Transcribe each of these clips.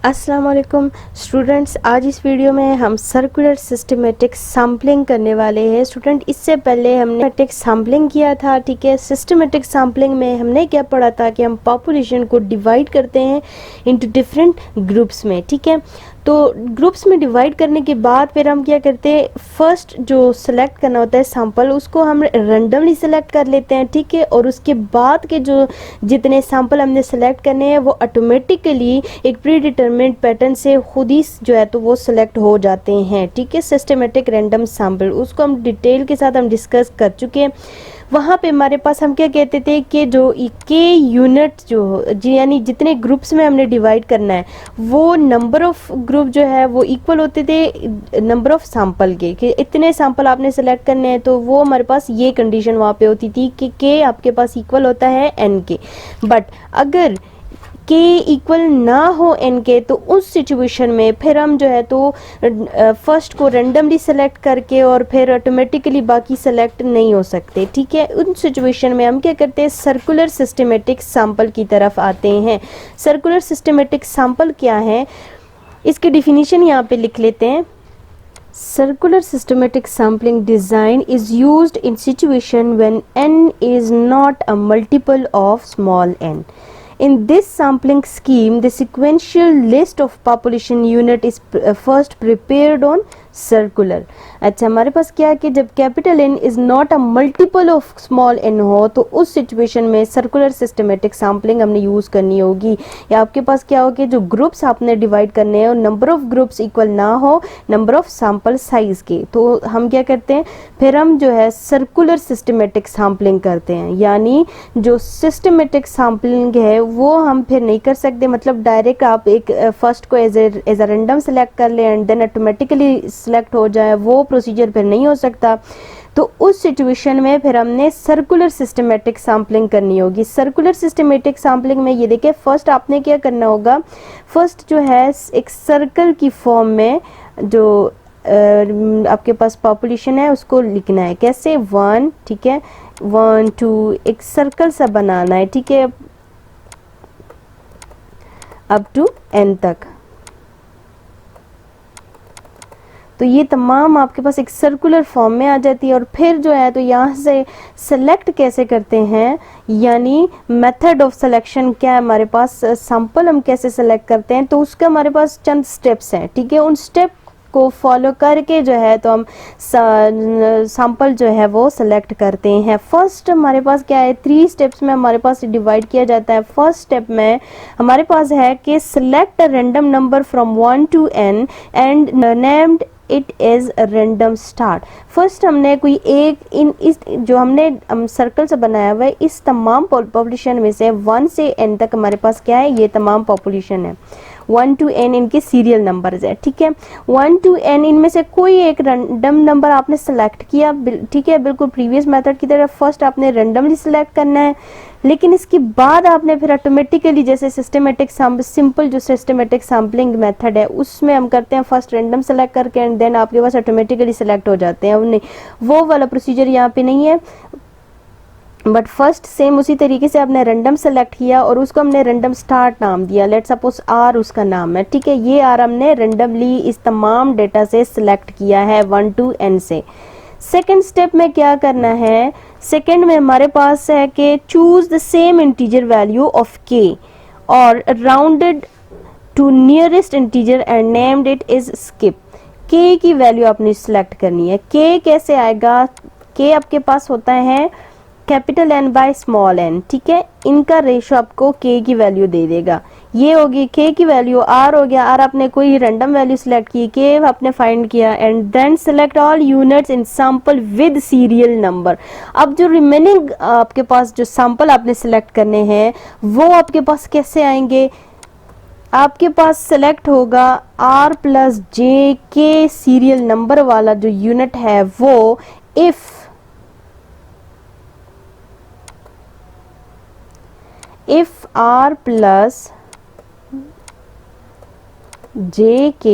अस्सलाम वालेकुम स्टूडेंट्स, आज इस वीडियो में हम सर्कुलर सिस्टमेटिक सैम्पलिंग करने वाले हैं। स्टूडेंट, इससे पहले हमने सिस्टमेटिक सैम्पलिंग किया था। ठीक है, सिस्टमेटिक सैम्पलिंग में हमने क्या पढ़ा था कि हम पॉपुलेशन को डिवाइड करते हैं इनटू डिफरेंट ग्रुप्स में। ठीक है, तो ग्रुप्स में डिवाइड करने के बाद फिर हम क्या करते हैं, फर्स्ट जो सिलेक्ट करना होता है सैंपल, उसको हम रैंडमली सिलेक्ट कर लेते हैं। ठीक है, और उसके बाद के जो जितने सैंपल हमने सेलेक्ट करने हैं वो ऑटोमेटिकली एक प्री डिटरमिनेड पैटर्न से खुद ही जो है तो वो सिलेक्ट हो जाते हैं। ठीक है, सिस्टमेटिक रैंडम सैंपल, उसको हम डिटेल के साथ हम डिस्कस कर चुके हैं। वहाँ पे हमारे पास हम क्या कहते थे कि जो के यूनिट जो यानी जितने ग्रुप्स में हमने डिवाइड करना है वो नंबर ऑफ ग्रुप जो है वो इक्वल होते थे नंबर ऑफ सैंपल के, कि इतने सैंपल आपने सेलेक्ट करने हैं। तो वो हमारे पास ये कंडीशन वहाँ पे होती थी कि के आपके पास इक्वल होता है एन के। बट अगर के इक्वल ना हो एन के, तो उस सिचुएशन में फिर हम जो है तो फर्स्ट को रेंडमली सेलेक्ट करके और फिर ऑटोमेटिकली बाकी सेलेक्ट नहीं हो सकते। ठीक है, उन सिचुएशन में हम क्या करते हैं, सर्कुलर सिस्टमेटिक सैंपल की तरफ आते हैं। सर्कुलर सिस्टमेटिक सैंपल क्या है, इसकी डिफिनीशन यहाँ पे लिख लेते हैं। Circular systematic sampling design is used in situation when n is not a multiple of small n. In this sampling scheme, the sequential list of population unit is first prepared on circular. अच्छा, हमारे पास क्या है कि जब capital N is not a multiple of small N हो तो उस सिचुएशन में सर्कुलर सिस्टमेटिक सैम्पलिंग हमने यूज करनी होगी। या आपके पास क्या हो कि जो ग्रुप्स आपने डिवाइड करने हैं और नंबर ऑफ ग्रुप्स इक्वल ना हो नंबर ऑफ सैंपल साइज के, तो हम क्या करते हैं, फिर हम जो है सर्कुलर सिस्टमेटिक सैम्पलिंग करते हैं। यानी जो सिस्टमेटिक सैम्पलिंग है वो हम फिर नहीं कर सकते, मतलब डायरेक्ट आप एक फर्स्ट को एज ए रैंडम सेलेक्ट कर लें एंड देन ऑटोमेटिकली सिलेक्ट हो जाए, वो प्रोसीजर फिर नहीं हो सकता। तो उस सिचुएशन में फिर हमने सर्कुलर सिस्टमेटिक सैम्पलिंग करनी होगी। सर्कुलर सिस्टमेटिक सैम्पलिंग में ये देखिए, फर्स्ट आपने क्या करना होगा, फर्स्ट जो है एक सर्कल की फॉर्म में जो आपके पास पॉपुलेशन है उसको लिखना है। कैसे, 1, ठीक है, 1 2 एक सर्कल सा बनाना है। ठीक है, अप टू n तक। तो ये तमाम आपके पास एक सर्कुलर फॉर्म में आ जाती है। और फिर जो है तो यहाँ से सेलेक्ट कैसे करते हैं, यानी मेथड ऑफ सिलेक्शन क्या है हमारे पास, सैंपल हम कैसे सेलेक्ट करते हैं, तो उसका हमारे पास चंद स्टेप्स हैं। ठीक है, उन स्टेप को फॉलो करके जो है तो हम सैंपल जो है वो सिलेक्ट करते हैं। फर्स्ट हमारे पास क्या है, 3 स्टेप्स में हमारे पास डिवाइड किया जाता है। फर्स्ट स्टेप में हमारे पास है कि select a random number from 1 to n and named it is random start. First हमने कोई एक इस जो हमने सर्कल से बनाया हुआ है, इस तमाम पॉपुलेशन में से 1 से n तक हमारे पास क्या है, ये तमाम पॉपुलेशन है। 1 to n इनके सीरियल नंबर्स है। ठीक है, 1 to n इनमें से कोई एक रैंडम नंबर आपने सेलेक्ट किया। ठीक है, बिल्कुल प्रीवियस मेथड की तरह फर्स्ट आपने रैंडमली सिलेक्ट करना है, लेकिन इसके बाद आपने फिर ऑटोमेटिकली जैसे सिस्टमेटिक सिंपल जो सिस्टमेटिक सैम्पलिंग मेथड है उसमें हम करते हैं, फर्स्ट रैंडम सेलेक्ट करके एंड देन आपके पास ऑटोमेटिकली सिलेक्ट हो जाते हैं। वो वाला प्रोसीजर यहाँ पे नहीं है, बट फर्स्ट सेम उसी तरीके से आपने रैंडम सेलेक्ट किया और उसको हमने रैंडम स्टार्ट नाम दिया। लेट सपोज आर उसका नाम है। ठीक है, ये आर हमने रैंडमली इस तमाम डेटा से सिलेक्ट किया है 1 to n से। सेकेंड स्टेप में क्या करना है, सेकेंड में हमारे पास है कि choose the same integer value of K और rounded to nearest integer and named it is skip. K की वैल्यू आपने सिलेक्ट करनी है। के कैसे आएगा, के आपके पास होता है capital N by small N. ठीक है, इनका रेशो आपको के की वैल्यू दे देगा। ये होगी के की वैल्यू, आर हो गया, आर आपने कोई रैंडम वैल्यू सिलेक्ट की, के आपने फाइंड किया and then select all units in sample with serial number. अब जो रिमेनिंग आपके पास जो सैंपल आपने सिलेक्ट करने हैं वो आपके पास कैसे आएंगे, आपके पास सिलेक्ट होगा आर प्लस जे के सीरियल नंबर वाला जो यूनिट है वो if r plus j k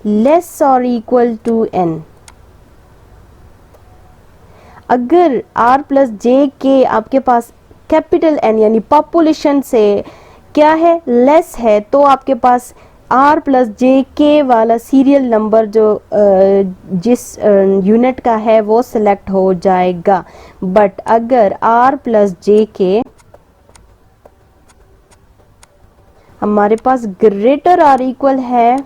less or equal to n, अगर r plus j k आपके पास कैपिटल n यानी पॉपुलेशन से क्या है, लेस है, तो आपके पास आर प्लस जे के वाला सीरियल नंबर जो जिस यूनिट का है वो सिलेक्ट हो जाएगा। बट अगर आर प्लस जे के हमारे पास ग्रेटर आर इक्वल है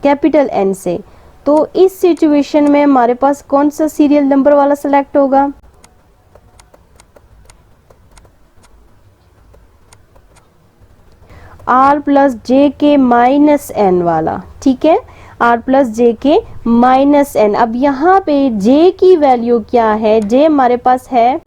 कैपिटल एन से, तो इस सिचुएशन में हमारे पास कौन सा सीरियल नंबर वाला सिलेक्ट होगा, आर प्लस जे के माइनस एन वाला। ठीक है, आर प्लस जे के माइनस एन। अब यहाँ पे जे की वैल्यू क्या है, जे हमारे पास है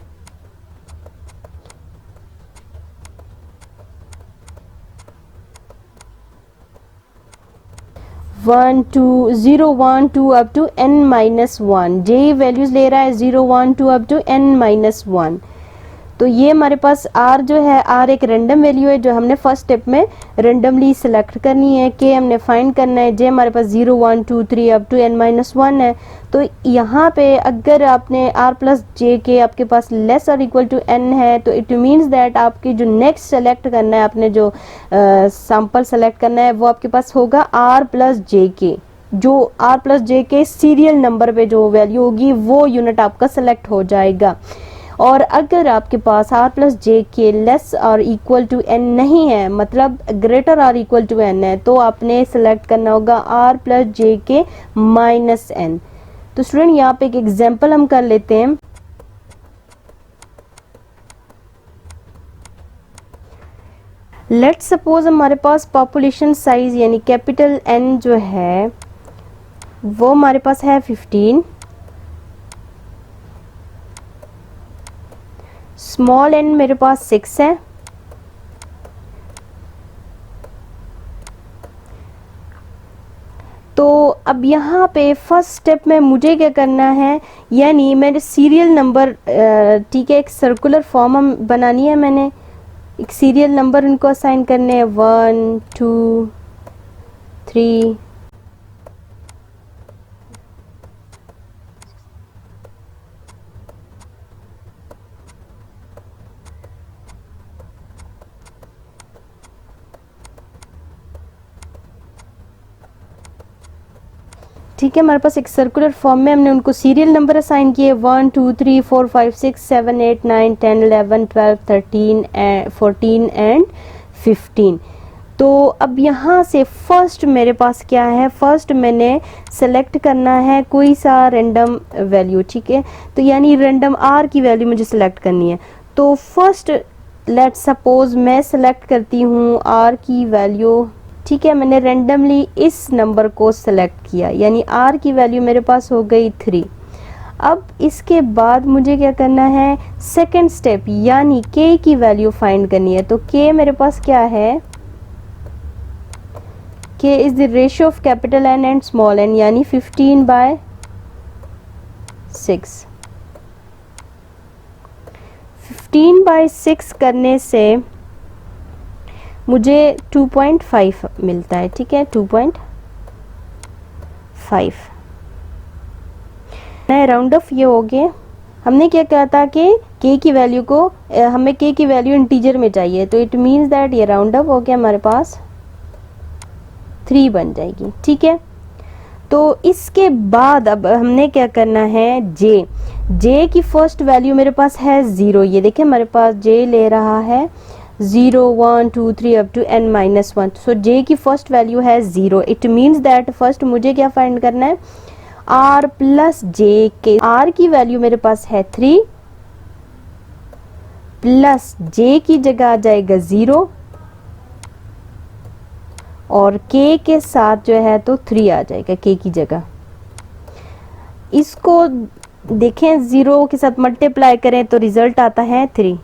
1 2 0 1 2 up to n minus 1। J values ले रहा है 0 1 2 अप टू n माइनस 1। तो ये हमारे पास r जो है, r एक रैंडम वैल्यू है जो हमने फर्स्ट स्टेप में रैंडमली सिलेक्ट करनी है। k हमने फाइंड करना है, j हमारे पास 0 1 2 3 अप टू n माइनस 1 है। तो यहाँ पे अगर आपने r प्लस जे के आपके पास लेस और इक्वल टू n है, तो इट मीन्स दैट आपकी जो नेक्स्ट सेलेक्ट करना है, आपने जो सैंपल सेलेक्ट करना है वो आपके पास होगा r प्लस जे के। जो r प्लस जे के सीरियल नंबर पे जो वैल्यू होगी वो यूनिट आपका सेलेक्ट हो जाएगा। और अगर आपके पास r प्लस जे के लेस और इक्वल टू n नहीं है, मतलब ग्रेटर और इक्वल टू n है, तो आपने सेलेक्ट करना होगा r प्लस जे के माइनस n। तो स्टूडेंट यहाँ पे एक एग्जांपल हम कर लेते हैं। लेट्स सपोज हमारे पास पॉपुलेशन साइज यानी कैपिटल N जो है वो हमारे पास है 15, स्मॉल n मेरे पास 6 है, तो अब यहाँ पे फर्स्ट स्टेप में मुझे क्या करना है, यानी मेरे सीरियल नंबर, ठीक है, एक सर्कुलर फॉर्म हम बनानी है, मैंने एक सीरियल नंबर इनको असाइन करने हैं 1 2 3। ठीक है, हमारे पास एक सर्कुलर फॉर्म में हमने उनको सीरियल नंबर असाइन किए 1 2 3 4 5 6 7 8 9 10 11 12 13 14 एंड 15। तो अब यहाँ से फर्स्ट मेरे पास क्या है, फर्स्ट मैंने सेलेक्ट करना है कोई सा रैंडम वैल्यू। ठीक है, तो यानी रैंडम आर की वैल्यू मुझे सेलेक्ट करनी है। तो फर्स्ट लेट्स सपोज मैं सेलेक्ट करती हूँ आर की वैल्यू। ठीक है, मैंने रैंडमली इस नंबर को सेलेक्ट किया, यानी r की वैल्यू मेरे पास हो गई 3। अब इसके बाद मुझे क्या करना है, सेकंड स्टेप यानी k की वैल्यू फाइंड करनी है। तो k मेरे पास क्या है, k is the ratio of capital N and small n, यानी 15/6। 15/6 करने से मुझे 2.5 मिलता है। ठीक है, 2.5 नए राउंड ऑफ ये हो गए। हमने क्या कहा था कि k की वैल्यू को, हमें k की वैल्यू इंटीजर में चाहिए, तो इट मीन्स दैट ये राउंड अप हो गया, हमारे पास 3 बन जाएगी। ठीक है, तो इसके बाद अब हमने क्या करना है, j की फर्स्ट वैल्यू मेरे पास है 0। ये देखिए हमारे पास j ले रहा है 0 1 2 3 up to n minus 1। So j की फर्स्ट वैल्यू है 0। इट मीन्स दैट फर्स्ट मुझे क्या फाइंड करना है, r प्लस जे के। r की वैल्यू मेरे पास है 3 प्लस j की जगह आ जाएगा 0 और k के साथ जो है तो 3 आ जाएगा k की जगह। इसको देखें, 0 के साथ मल्टीप्लाई करें तो रिजल्ट आता है 3।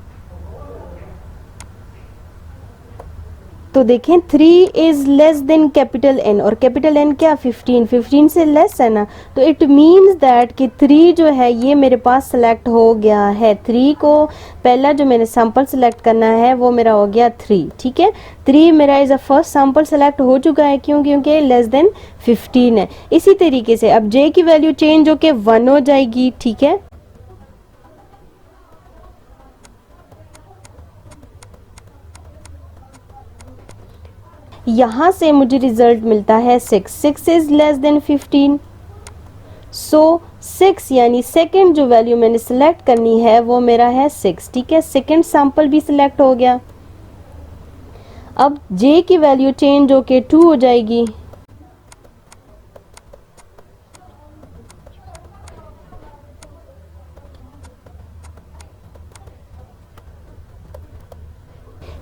तो देखें 3 is less than capital N, और कैपिटल N क्या, 15 से लेस है ना। तो इट मीन्स दैट कि 3 जो है ये मेरे पास सेलेक्ट हो गया है। 3 को पहला जो मैंने सैंपल सेलेक्ट करना है वो मेरा हो गया 3। ठीक है, 3 मेरा is a first sample select हो चुका है, क्यों, क्योंकि लेस देन 15 है। इसी तरीके से अब j की वैल्यू चेंज होके 1 हो जाएगी। ठीक है, यहाँ से मुझे रिजल्ट मिलता है 6, 6 इज लेस देन 15। सो 6 यानी सेकंड जो वैल्यू मैंने सिलेक्ट करनी है वो मेरा है 6, ठीक है। सेकंड सैंपल भी सिलेक्ट हो गया। अब j की वैल्यू चेंज होके 2 हो जाएगी।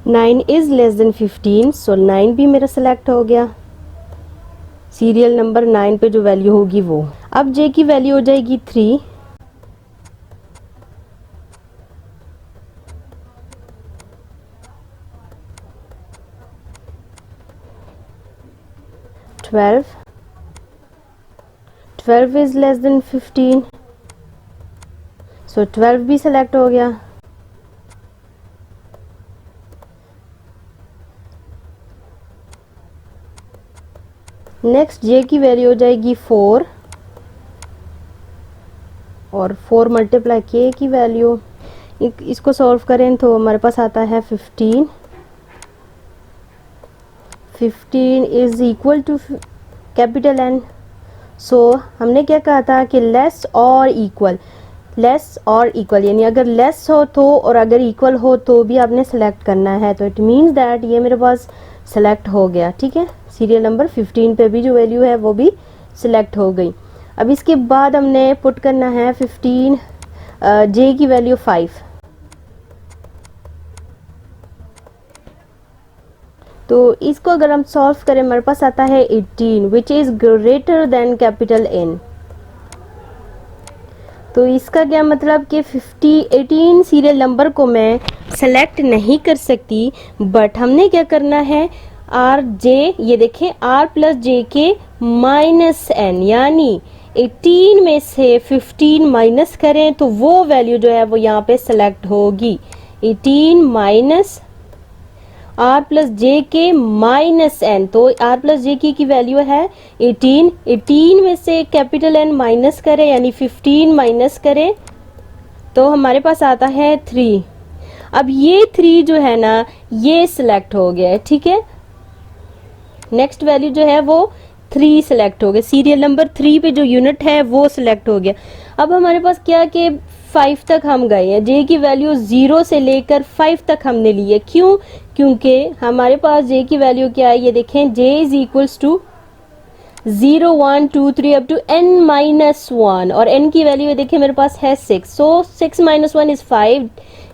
नाइन इज लेस देन 15, सो 9 भी मेरा सिलेक्ट हो गया। सीरियल नंबर 9 पे जो वैल्यू होगी वो। अब j की वैल्यू हो जाएगी 3, ट्वेल्व इज लेस देन 15, सो 12 भी सिलेक्ट हो गया। नेक्स्ट j की वैल्यू हो जाएगी 4 और 4 मल्टीप्लाई k की वैल्यू, इसको सॉल्व करें तो हमारे पास आता है 15। 15 is equal to capital N। So हमने क्या कहा था कि लेस और इक्वल यानी अगर लेस हो तो और अगर इक्वल हो तो भी आपने सेलेक्ट करना है। तो इट मीन्स दैट ये मेरे पास सेलेक्ट हो गया, ठीक है। सीरियल नंबर 15 पे भी जो वैल्यू है वो भी सिलेक्ट हो गई। अब इसके बाद हमने पुट करना है 15 j की वैल्यू 5। तो इसको अगर हम सॉल्व करें हमारे पास आता है 18 which is greater than capital N। तो इसका क्या मतलब कि 18 सीरियल नंबर को मैं सेलेक्ट नहीं कर सकती, बट हमने क्या करना है RJ, ये देखें R प्लस जे के माइनस N, यानी 18 में से 15 माइनस करें तो वो वैल्यू जो है वो यहाँ पे सेलेक्ट होगी। 18 माइनस R प्लस जे के माइनस N, तो R प्लस जे की वैल्यू है 18। 18 में से कैपिटल N माइनस करें यानी 15 माइनस करें तो हमारे पास आता है 3। अब ये 3 जो है ना ये सिलेक्ट हो गया है, ठीक है। नेक्स्ट वैल्यू जो है वो 3 सिलेक्ट हो गया। सीरियल नंबर 3 पे जो यूनिट है वो सिलेक्ट हो गया। अब हमारे पास क्या कि 5 तक हम गए हैं। j की वैल्यू 0 से लेकर 5 तक हमने ली है। क्यों? क्योंकि हमारे पास j की वैल्यू क्या है, ये देखें, j is equals to 0 1 2 3 up to n minus 1 और n की वैल्यू ये देखिए मेरे पास है 6। सो 6 माइनस 1 इज 5।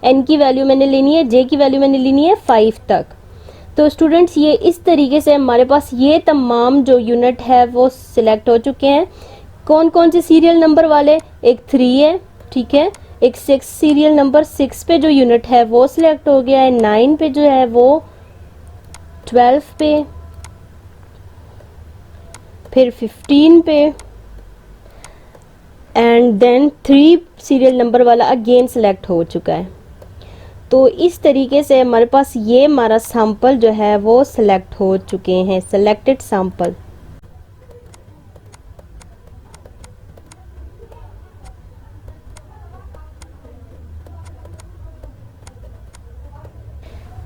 n की वैल्यू मैंने लेनी है, j की वैल्यू मैंने लेनी है 5 तक। तो स्टूडेंट्स ये इस तरीके से हमारे पास ये तमाम जो यूनिट है वो सिलेक्ट हो चुके हैं। कौन कौन से सीरियल नंबर वाले? एक 3 है, ठीक है, एक 6 सीरियल नंबर 6 पे जो यूनिट है वो सिलेक्ट हो गया है, 9 पे जो है वो, 12 पे, फिर 15 पे एंड देन 3 सीरियल नंबर वाला अगेन सिलेक्ट हो चुका है। तो इस तरीके से हमारे पास ये हमारा सैंपल जो है वो सिलेक्ट हो चुके हैं, सिलेक्टेड सैंपल।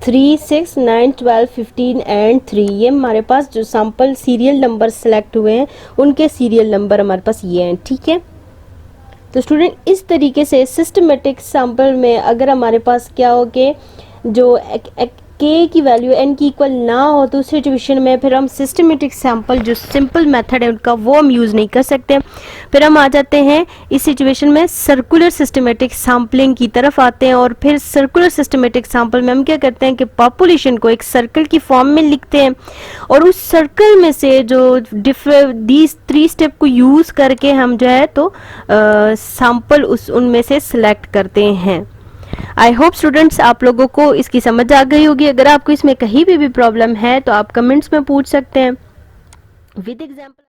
थ्री 6 9 12 15 एंड 3 ये हमारे पास जो सैंपल सीरियल नंबर सिलेक्ट हुए हैं उनके सीरियल नंबर हमारे पास ये हैं, ठीक है। तो स्टूडेंट इस तरीके से सिस्टमेटिक सैंपल में अगर हमारे पास क्या हो कि जो k की वैल्यू n की इक्वल ना हो तो उस सिचुएशन में फिर हम सिस्टमेटिक सैंपल जो सिंपल मेथड है उनका वो हम यूज़ नहीं कर सकते। फिर हम आ जाते हैं इस सिचुएशन में सर्कुलर सिस्टमेटिक सैम्पलिंग की तरफ आते हैं और फिर सर्कुलर सिस्टमेटिक सैंपल में हम क्या करते हैं कि पॉपुलेशन को एक सर्कल की फॉर्म में लिखते हैं और उस सर्कल में से जो दीज 3 स्टेप को यूज़ करके हम जो है तो सैंपल उनमें से सिलेक्ट करते हैं। आई होप स्टूडेंट्स आप लोगों को इसकी समझ आ गई होगी। अगर आपको इसमें कहीं भी प्रॉब्लम है तो आप कमेंट्स में पूछ सकते हैं विद एग्जाम्पल।